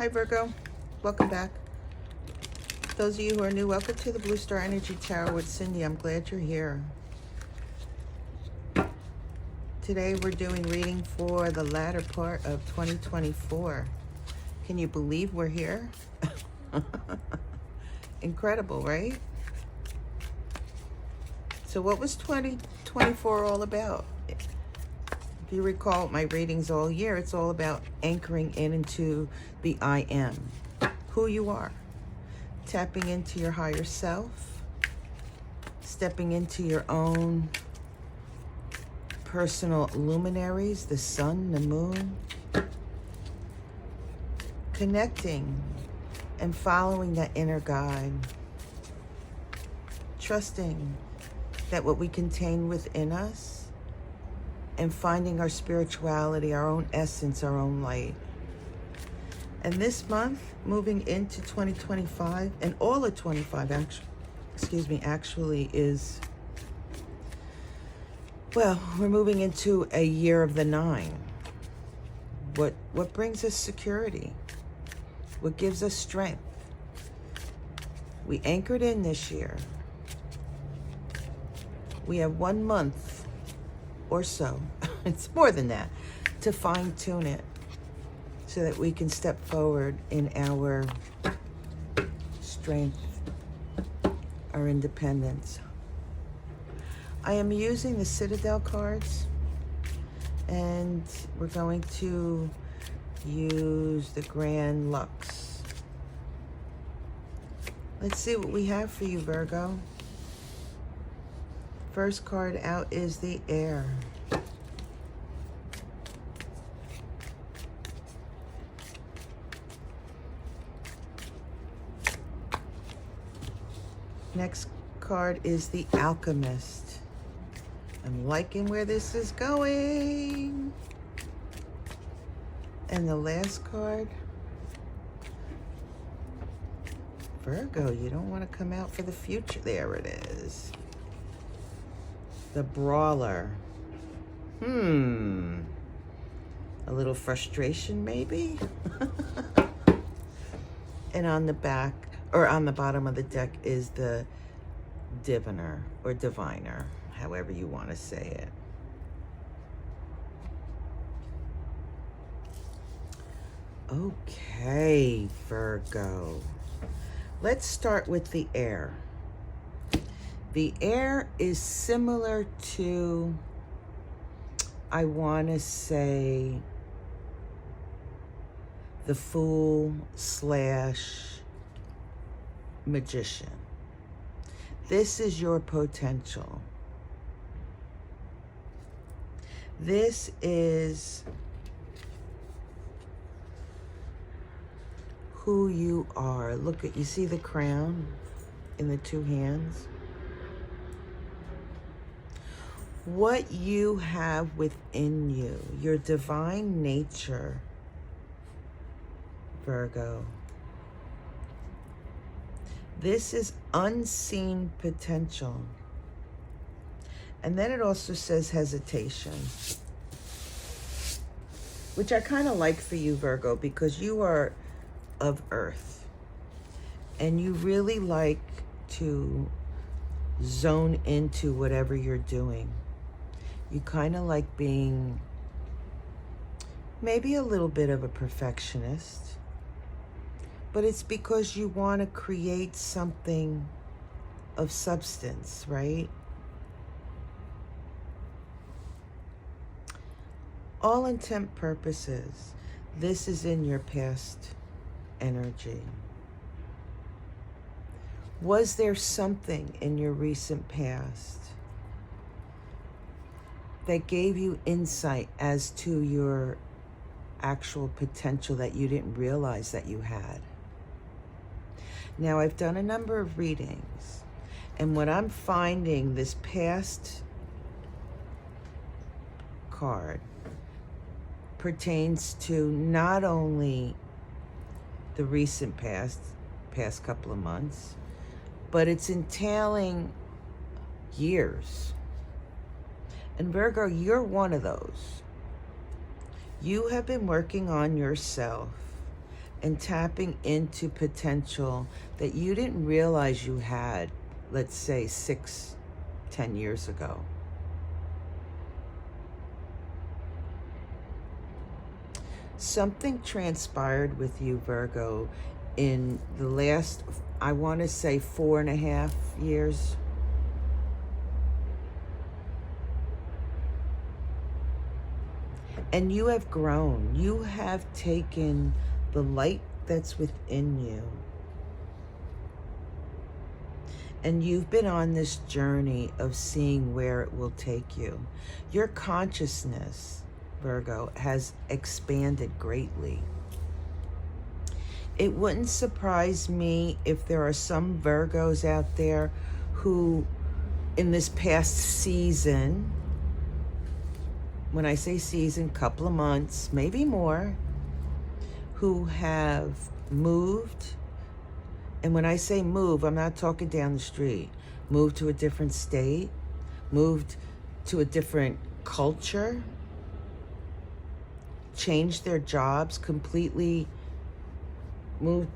Hi Virgo, welcome back. Those of you who are new, welcome to the Blue Star Energy Tarot with Cindy. I'm glad you're here. Today we're doing reading for the latter part of 2024. Can you believe we're here? Incredible, right? So what was 2024 all about? If you recall my readings all year, it's all about anchoring into the I am, who you are, tapping into your higher self, stepping into your own personal luminaries, the sun, the moon, connecting and following that inner guide, trusting that what we contain within us and finding our spirituality, our own essence, our own light. And this month, moving into 2025, and all of 25 actually is, well, we're moving into a year of the 9. What brings us security? What gives us strength? We anchored in this year. We have 1 month or so, it's more than that, to fine tune it so that we can step forward in our strength, our independence. I am using the Citadel cards, and we're going to use the Grand Lux. Let's see what we have for you, Virgo. First card out is the Air. Next card is the Alchemist. I'm liking where this is going. And the last card, Virgo, you don't want to come out for the future. There it is. The Brawler. A little frustration, maybe? And on the back, or on the bottom of the deck, is the Diviner, or Diviner, however you want to say it. Okay, Virgo. Let's start with the Air. The Air is similar to, I want to say, the Fool / Magician. This is your potential. This is who you are. Look at, you see the crown in the 2 hands? What you have within you, your divine nature, Virgo. This is unseen potential. And then it also says hesitation, which I kind of like for you, Virgo, because you are of Earth. And you really like to zone into whatever you're doing. You kind of like being maybe a little bit of a perfectionist, but it's because you want to create something of substance, right? All intent purposes, this is in your past energy. Was there something in your recent past that gave you insight as to your actual potential that you didn't realize that you had? Now, I've done a number of readings, and what I'm finding, this past card pertains to not only the recent past couple of months, but it's entailing years. And Virgo, you're one of those. You have been working on yourself, and tapping into potential that you didn't realize you had, let's say 10 years ago. Something transpired with you, Virgo, in the last, I want to say 4.5 years. And you have grown. You have taken the light that's within you, and you've been on this journey of seeing where it will take you. Your consciousness, Virgo, has expanded greatly. It wouldn't surprise me if there are some Virgos out there who, in this past season, when I say season, couple of months, maybe more, who have moved. And when I say move, I'm not talking down the street. Moved to a different state, moved to a different culture, changed their jobs, completely moved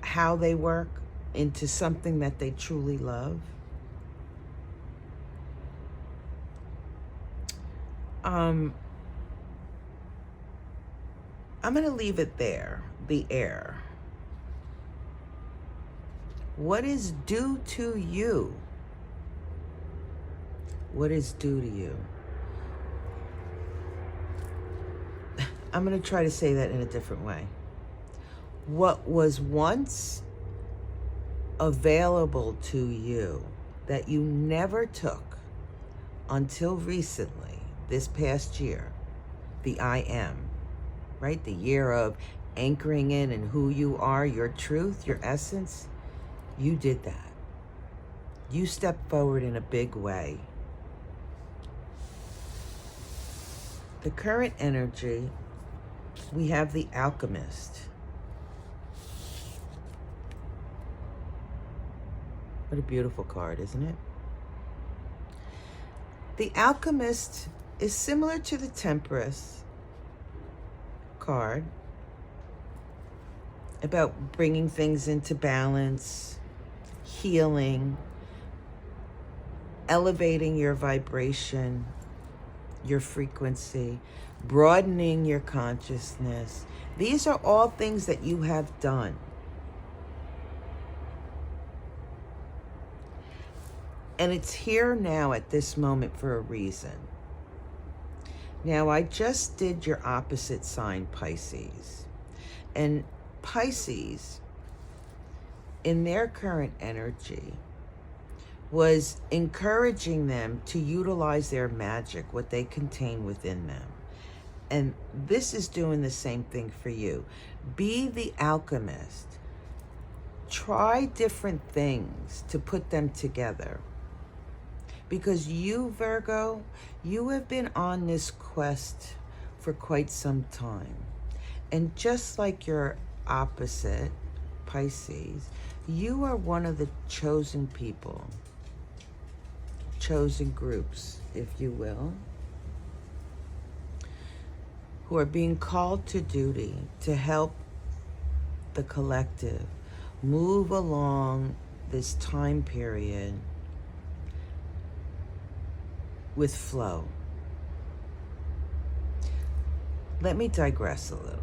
how they work into something that they truly love. I'm going to leave it there, the air. What is due to you? What is due to you? I'm going to try to say that in a different way. What was once available to you that you never took until recently, this past year, the I am, right? The year of anchoring in and who you are, your truth, your essence. You did that. You stepped forward in a big way. The current energy, we have the Alchemist. What a beautiful card, isn't it? The Alchemist is similar to the Temperance card, about bringing things into balance, healing, elevating your vibration, your frequency, broadening your consciousness. These are all things that you have done. And it's here now at this moment for a reason. Now, I just did your opposite sign, Pisces. And Pisces, in their current energy, was encouraging them to utilize their magic, what they contain within them. And this is doing the same thing for you. Be the alchemist. Try different things to put them together. Because you, Virgo, you have been on this quest for quite some time. And just like your opposite, Pisces, you are one of the chosen people, chosen groups, if you will, who are being called to duty to help the collective move along this time period with flow. Let me digress a little.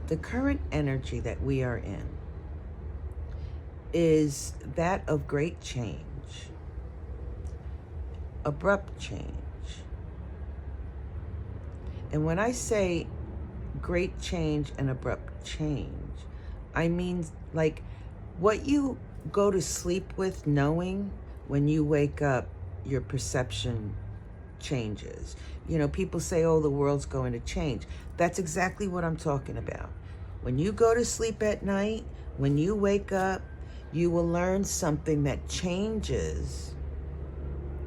The current energy that we are in is that of great change, abrupt change. And when I say great change and abrupt change, I mean like what you go to sleep with knowing, when you wake up, your perception changes. You know, people say, oh, the world's going to change. That's exactly what I'm talking about. When you go to sleep at night, when you wake up, you will learn something that changes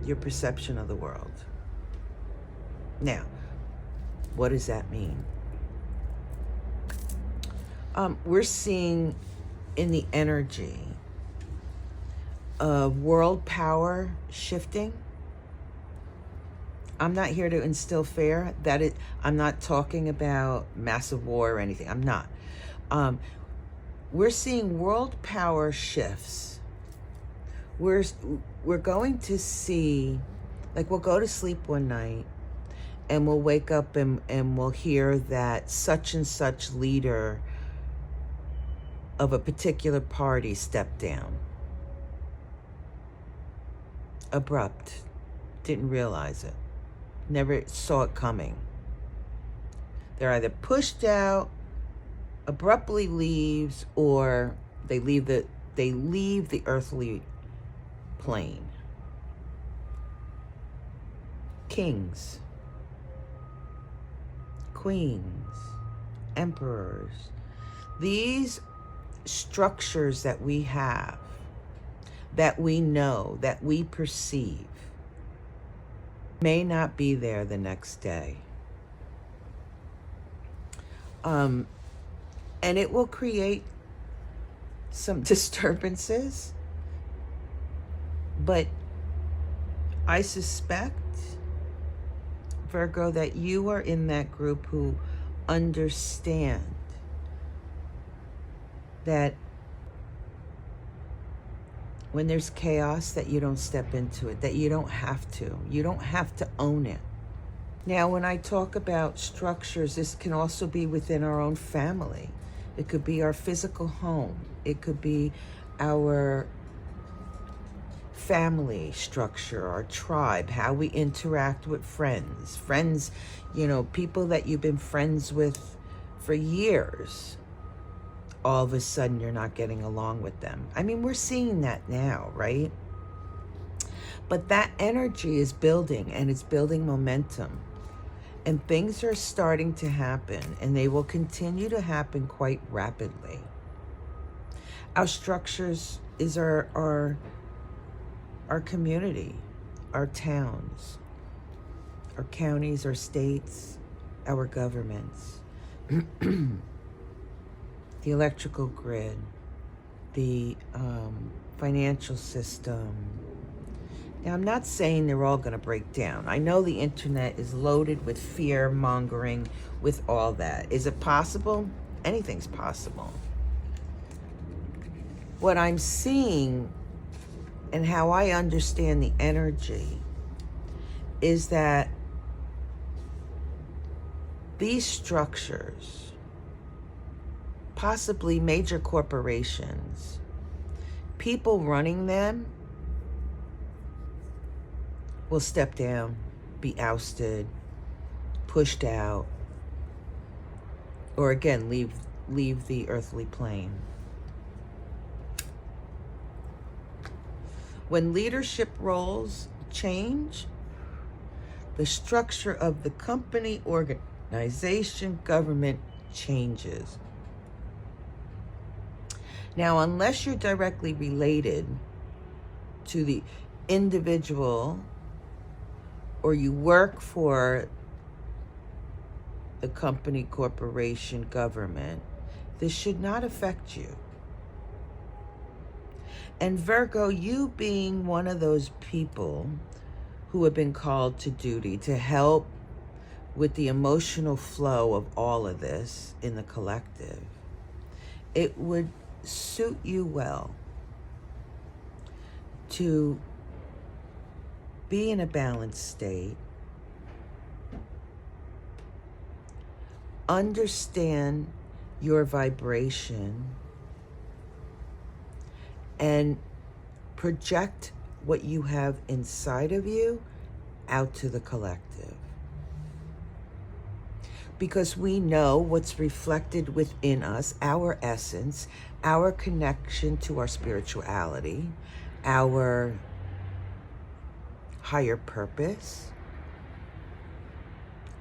your perception of the world. Now, what does that mean? We're seeing in the energy world power shifting, I'm not here to instill fear. I'm not talking about massive war or anything. I'm not. We're seeing world power shifts. We're going to see, like, we'll go to sleep one night and we'll wake up and we'll hear that such and such leader of a particular party stepped down. Abrupt. Didn't realize it. Never saw it coming. They're either pushed out, abruptly leaves, or they leave the earthly plane. Kings, queens, emperors, these structures that we have, that we know, that we perceive, may not be there the next day. And it will create some disturbances, but I suspect, Virgo, that you are in that group who understand that when there's chaos, that you don't step into it, that you don't have to. You don't have to own it. Now, when I talk about structures, this can also be within our own family. It could be our physical home. It could be our family structure, our tribe, how we interact with friends. Friends, people that you've been friends with for years. All of a sudden, you're not getting along with them. I mean, we're seeing that now, right? But that energy is building, and it's building momentum. And things are starting to happen, and they will continue to happen quite rapidly. Our structures is our community, our towns, our counties, our states, our governments, the electrical grid, the financial system. Now, I'm not saying they're all going to break down. I know the internet is loaded with fear mongering, with all that. Is it possible? Anything's possible. What I'm seeing and how I understand the energy is that these structures, possibly major corporations, people running them, will step down, be ousted, pushed out, or again, leave the earthly plane. When leadership roles change, the structure of the company, organization, government changes. Now, unless you're directly related to the individual, or you work for the company, corporation, government, this should not affect you. And Virgo, you being one of those people who have been called to duty to help with the emotional flow of all of this in the collective, it would suit you well to be in a balanced state, understand your vibration, and project what you have inside of you out to the collective. Because we know what's reflected within us, our essence, our connection to our spirituality, our higher purpose,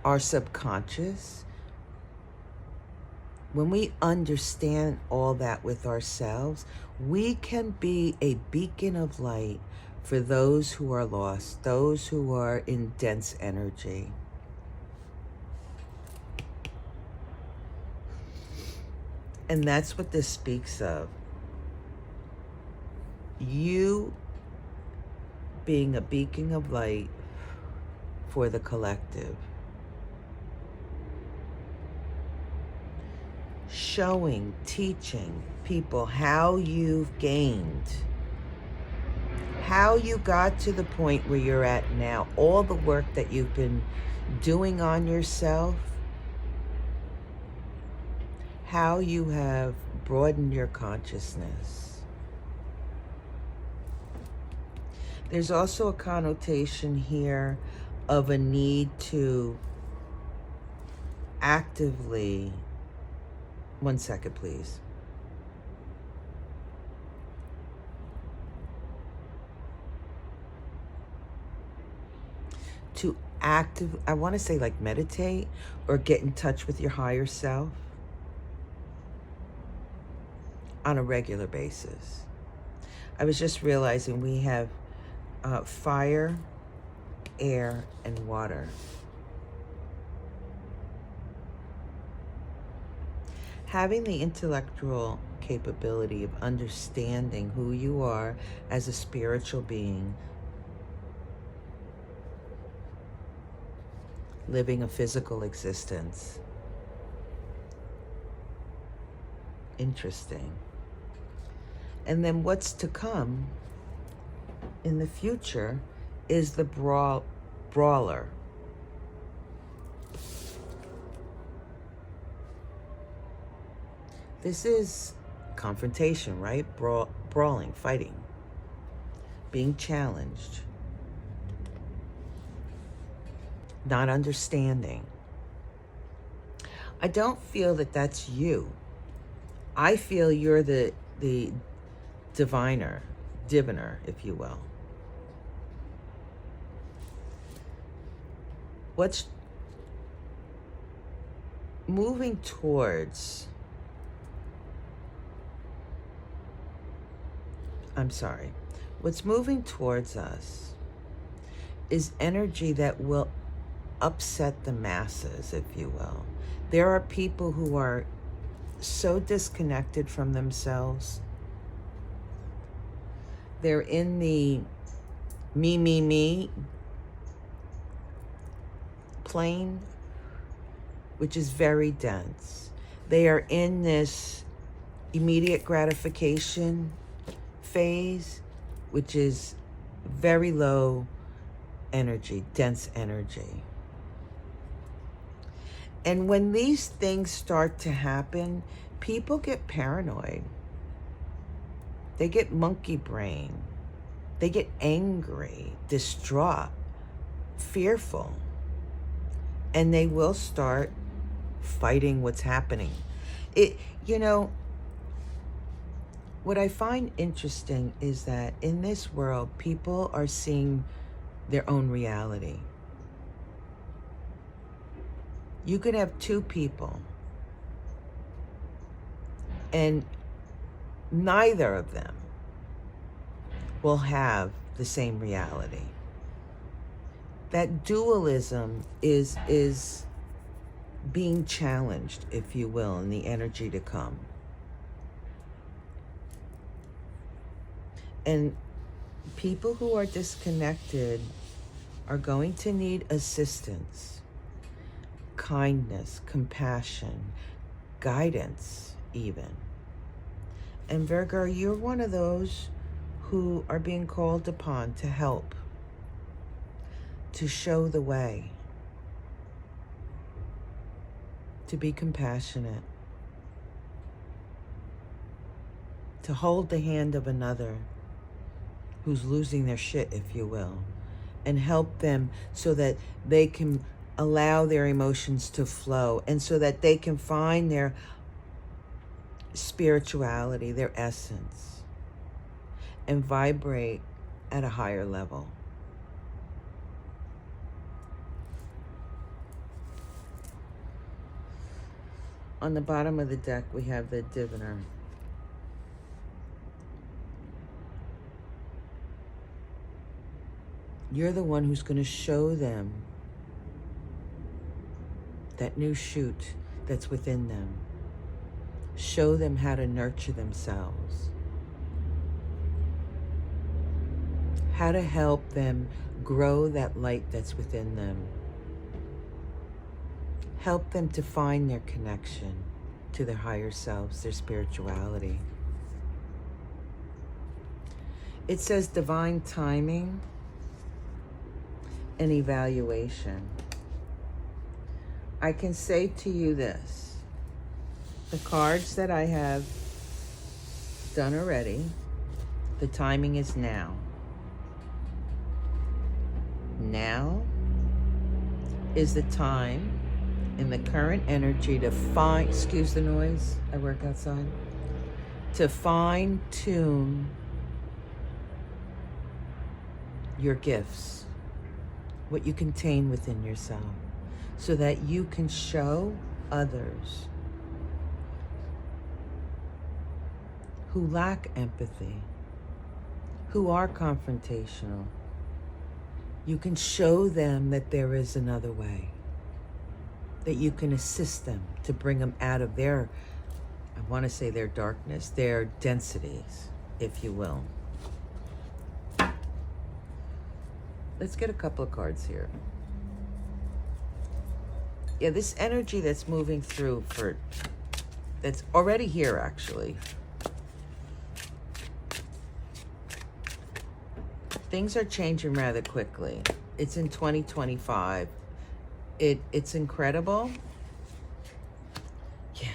our subconscious. When we understand all that with ourselves, we can be a beacon of light for those who are lost, those who are in dense energy. And that's what this speaks of. You being a beacon of light for the collective. Showing, teaching people how you've gained, how you got to the point where you're at now, all the work that you've been doing on yourself, how you have broadened your consciousness. There's also a connotation here of a need to actively, one second please. To I want to say like meditate or get in touch with your higher self on a regular basis. I was just realizing we have fire, air, and water. Having the intellectual capability of understanding who you are as a spiritual being, living a physical existence. Interesting. And then what's to come in the future is the brawler. This is confrontation, right? Brawling, fighting, being challenged, not understanding. I don't feel that that's you. I feel you're the diviner, if you will. What's moving towards, what's moving towards us is energy that will upset the masses, if you will. There are people who are so disconnected from themselves. They're in the me plane, which is very dense. They are in this immediate gratification phase, which is very low energy, dense energy. And when these things start to happen, people get paranoid. They get monkey brain. They get angry, distraught, fearful. And they will start fighting what's happening. What I find interesting is that in this world, people are seeing their own reality. You could have two people, and neither of them will have the same reality. That dualism is being challenged, if you will, in the energy to come. And people who are disconnected are going to need assistance, kindness, compassion, guidance even. And Virgo, you're one of those who are being called upon to help, to show the way, to be compassionate, to hold the hand of another who's losing their shit, if you will, and help them so that they can allow their emotions to flow and so that they can find their spirituality, their essence, and vibrate at a higher level. On the bottom of the deck, we have the diviner. You're the one who's going to show them that new shoot that's within them. Show them how to nurture themselves. How to help them grow that light that's within them. Help them to find their connection to their higher selves, their spirituality. It says divine timing and evaluation. I can say to you this: the cards that I have done already, the timing is now. Now is the time in the current energy to find, excuse the noise, I work outside, to fine tune your gifts, what you contain within yourself, so that you can show others who lack empathy, who are confrontational. You can show them that there is another way, that you can assist them to bring them out of their, I want to say their darkness, their densities, if you will. Let's get a couple of cards here. Yeah, this energy that's moving through that's already here actually. Things are changing rather quickly. It's in 2025. It's incredible. Yeah,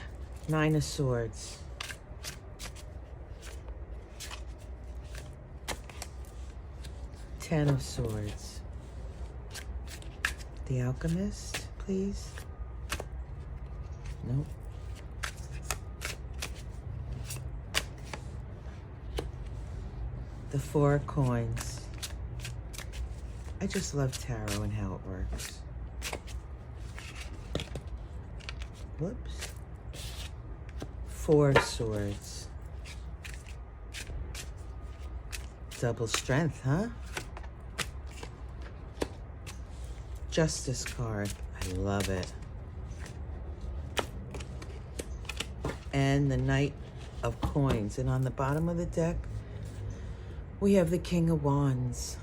9 of Swords. Ten of Swords. The Alchemist, please. Nope. The Four of Coins. I just love tarot and how it works. Whoops. Four of Swords. Double strength, huh? Justice card. I love it. And the Knight of Coins. And on the bottom of the deck, we have the King of Wands.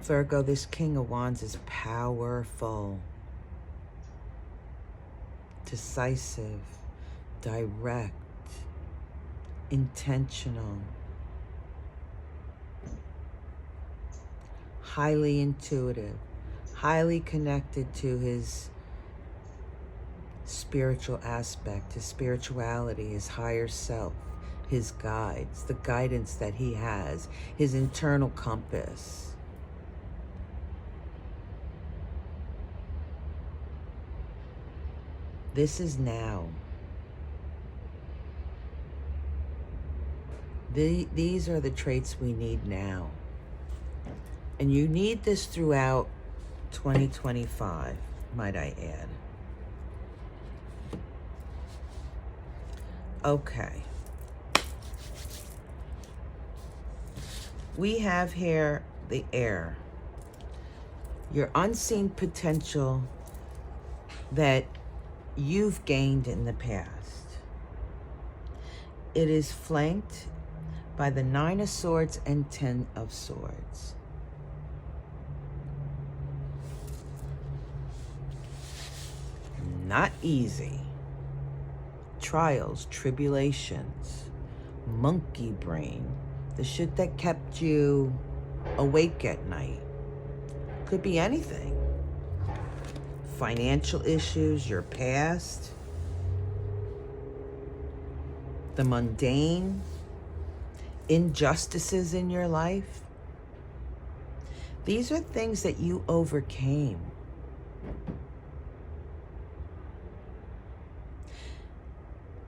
Virgo, this King of Wands is powerful, decisive, direct, intentional, highly intuitive, highly connected to his spiritual aspect, his spirituality, his higher self, his guides, the guidance that he has, his internal compass. This is now. These are the traits we need now. And you need this throughout 2025, might I add. Okay. We have here the Air. Your unseen potential that you've gained in the past. It is flanked by the 9 of Swords and 10 of Swords. Not easy. Trials, tribulations, monkey brain, the shit that kept you awake at night. Could be anything. Financial issues, your past, the mundane, injustices in your life. These are things that you overcame.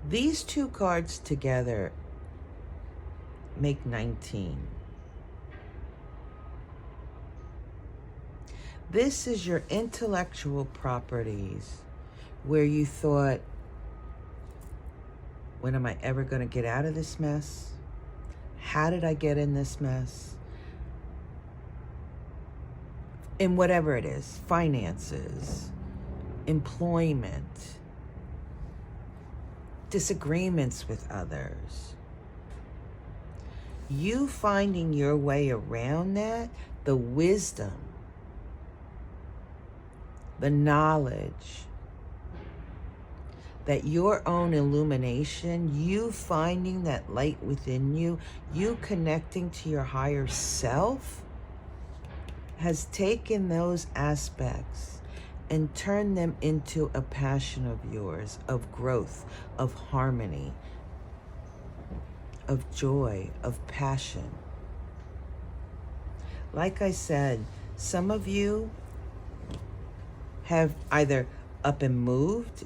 These two cards together make 19. This is your intellectual properties where you thought, when am I ever going to get out of this mess? How did I get in this mess? In whatever it is, finances, employment, disagreements with others. You finding your way around that, the wisdom, the knowledge, that your own illumination, you finding that light within you, you connecting to your higher self, has taken those aspects and turned them into a passion of yours, of growth, of harmony, of joy, of passion. Like I said, some of you have either up and moved,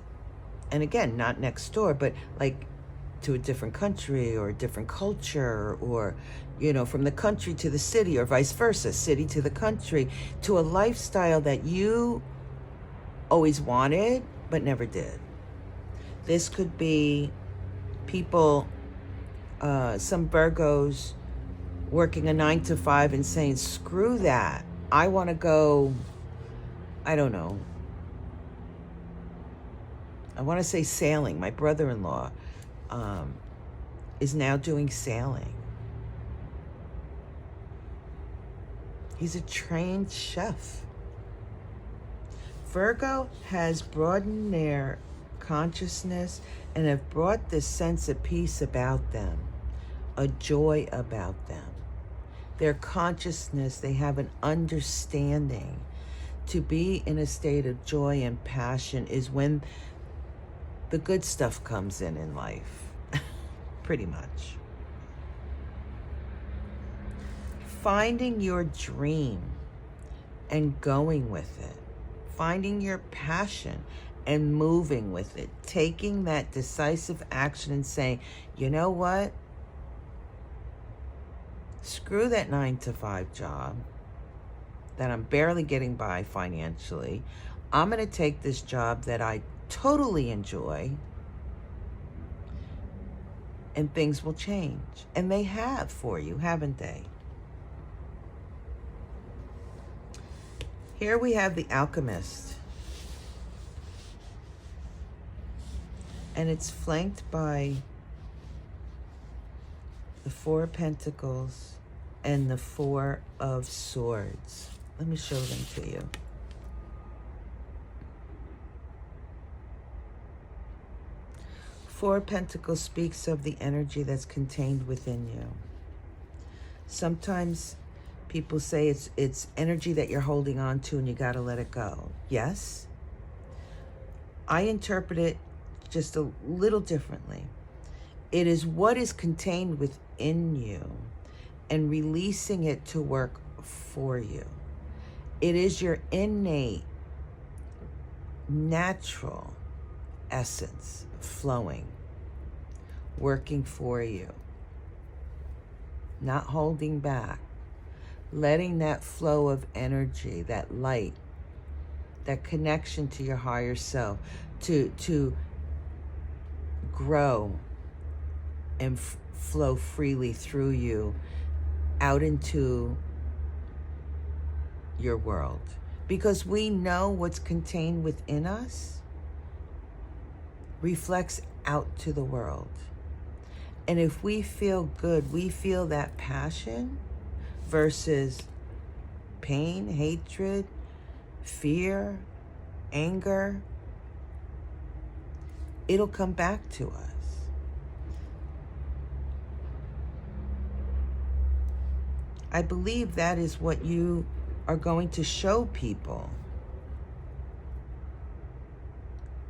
and again, not next door, but like to a different country or a different culture, or, you know, from the country to the city, or vice versa, city to the country, to a lifestyle that you always wanted but never did. This could be people, some Virgos working a 9 to 5 and saying, screw that, I want to go, I don't know, I want to say sailing. My brother-in-law is now doing sailing. He's a trained chef. Virgo has broadened their consciousness and have brought this sense of peace about them, a joy about them. Their consciousness, they have an understanding. To be in a state of joy and passion is when the good stuff comes in life, pretty much. Finding your dream and going with it. Finding your passion and moving with it. Taking that decisive action and saying, you know what? Screw that 9 to 5 job that I'm barely getting by financially. I'm going to take this job that I totally enjoy, and things will change. And they have for you, haven't they? Here we have the Alchemist. And it's flanked by the Four of Pentacles and the Four of Swords. Let me show them to you. Four of Pentacles speaks of the energy that's contained within you. Sometimes people say it's energy that you're holding on to and you got to let it go. Yes. I interpret it just a little differently. It is what is contained within you and releasing it to work for you. It is your innate, natural essence flowing, working for you, not holding back, letting that flow of energy, that light, that connection to your higher self to grow and flow freely through you out into your world. Because we know what's contained within us reflects out to the world. And if we feel good, we feel that passion versus pain, hatred, fear, anger, it'll come back to us. I believe that is what you are going to show people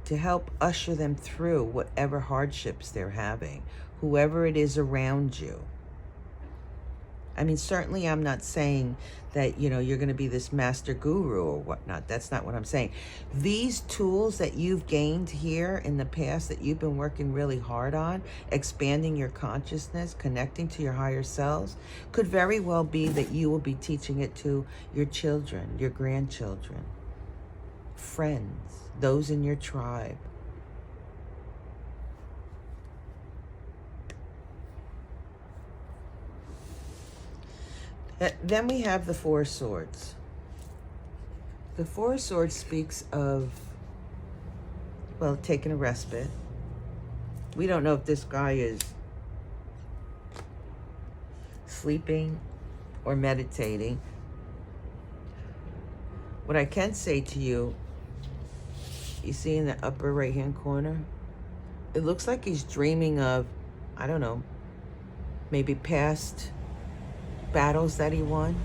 to help usher them through whatever hardships they're having, whoever it is around you. I mean, certainly I'm not saying that, you know, you're going to be this master guru or whatnot. That's not what I'm saying. These tools that you've gained here in the past that you've been working really hard on, expanding your consciousness, connecting to your higher selves, could very well be that you will be teaching it to your children, your grandchildren, friends, those in your tribe. Then we have the Four Swords. The Four Swords speaks of, well, taking a respite. We don't know if this guy is sleeping or meditating. What I can say to you, you see in the upper right-hand corner, it looks like he's dreaming of, I don't know, maybe past battles that he won.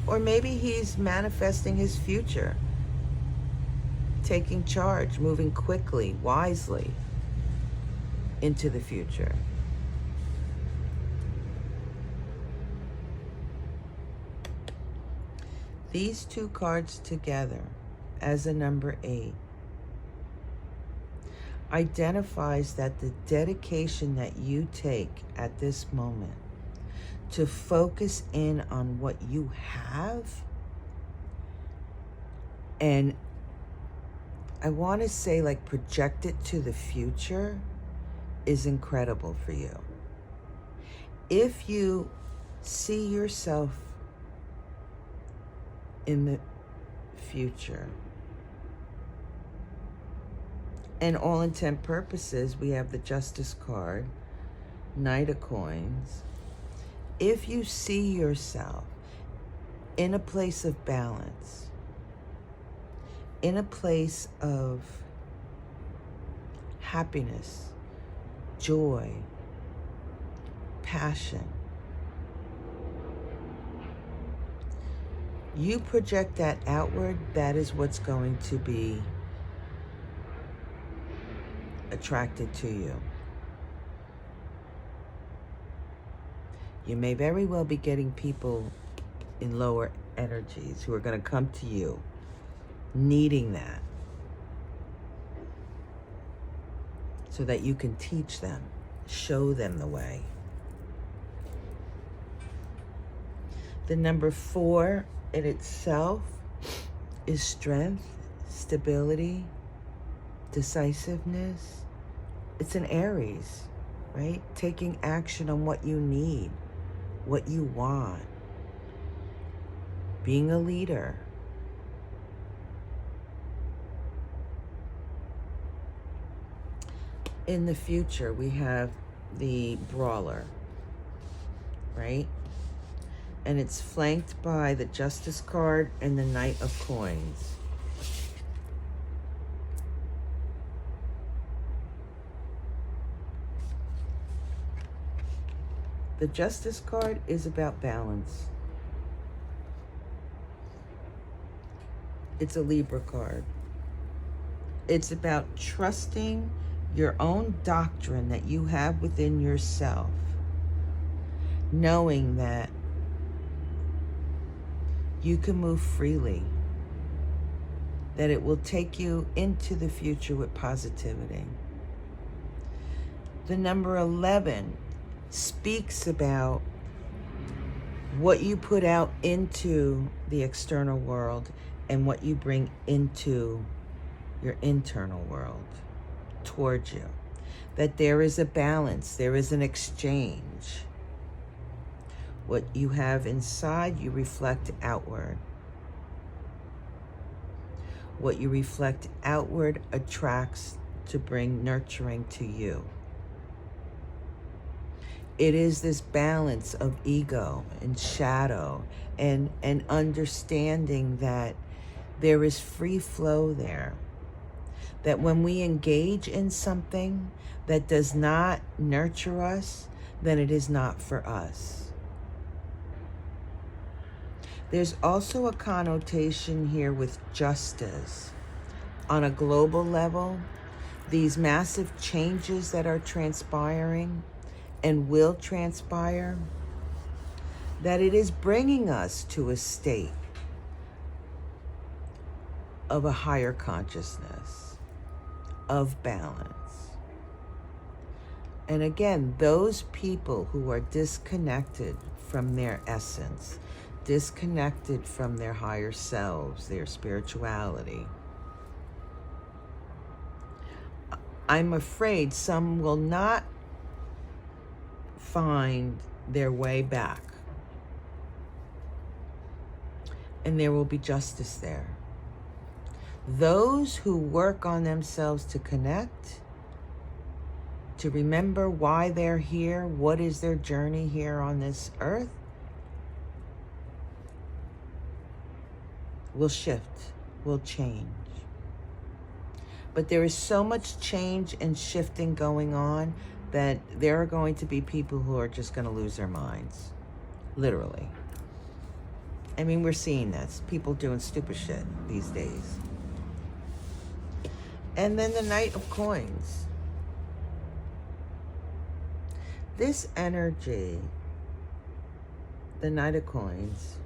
Or maybe he's manifesting his future, taking charge, moving quickly, wisely into the future. These two cards together as a number 8 identifies that the dedication that you take at this moment to focus in on what you have, and I want to say like project it to the future, is incredible for you. If you see yourself in the future, and all intent purposes, we have the Justice card, Knight of Coins. If you see yourself in a place of balance, in a place of happiness, joy, passion, you project that outward, that is what's going to be attracted to you. You may very well be getting people in lower energies who are going to come to you needing that, so that you can teach them, show them the way. The number 4 in itself is strength, stability, decisiveness. It's an Aries, right? Taking action on what you need, what you want, being a leader. In the future, we have the Brawler, right? And it's flanked by the Justice card and the Knight of Coins. The Justice card is about balance. It's a Libra card. It's about trusting your own doctrine that you have within yourself, knowing that you can move freely, that it will take you into the future with positivity. The number 11 speaks about what you put out into the external world and what you bring into your internal world towards you. That there is a balance, there is an exchange. What you have inside, you reflect outward. What you reflect outward attracts to bring nurturing to you. It is this balance of ego and shadow and understanding that there is free flow there. That when we engage in something that does not nurture us, then it is not for us. There's also a connotation here with justice. On a global level, these massive changes that are transpiring and will transpire, that it is bringing us to a state of a higher consciousness, of balance. And again, those people who are disconnected from their essence, disconnected from their higher selves, their spirituality, I'm afraid some will not find their way back. And there will be justice there. Those who work on themselves to connect to remember why they're here, what is their journey here on this earth, will shift, will change. But there is so much change and shifting going on that there are going to be people who are just going to lose their minds. Literally. I mean, we're seeing this. People doing stupid shit these days. And then the Knight of Coins. This energy, the Knight of Coins,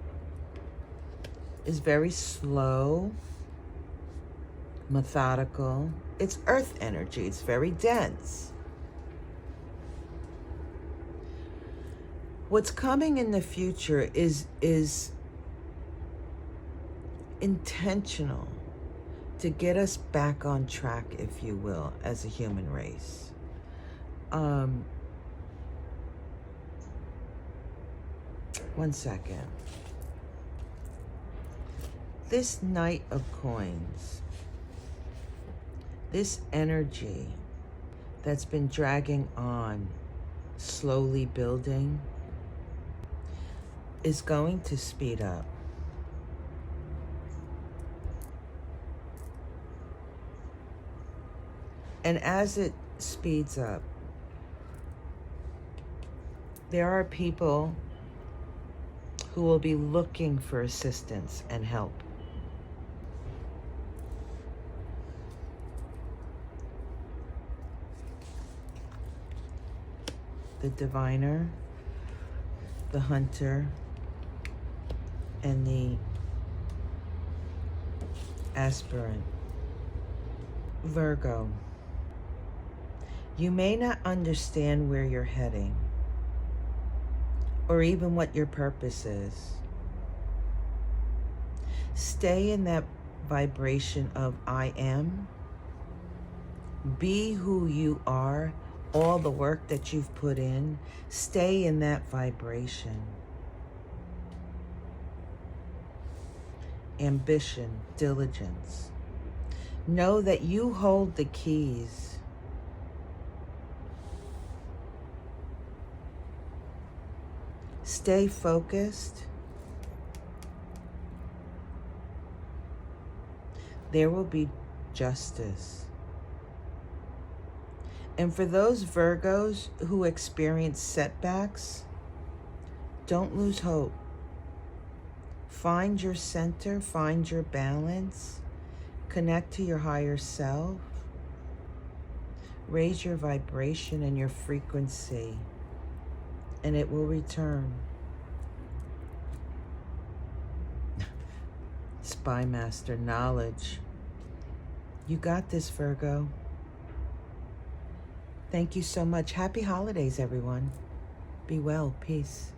is very slow, methodical. It's earth energy. It's very dense. What's coming in the future is intentional to get us back on track, if you will, as a human race. One second. This Knight of Coins, this energy that's been dragging on, slowly building, is going to speed up. And as it speeds up, there are people who will be looking for assistance and help. The diviner, the hunter, and the aspirant. Virgo, you may not understand where you're heading or even what your purpose is. Stay in that vibration of I am. Be who you are. All the work that you've put in, stay in that vibration. Ambition, diligence. Know that you hold the keys. Stay focused. There will be justice. And for those Virgos who experience setbacks, don't lose hope. Find your center, find your balance, connect to your higher self, raise your vibration and your frequency, and it will return. Spy Master knowledge. You got this, Virgo. Thank you so much. Happy holidays, everyone. Be well. Peace.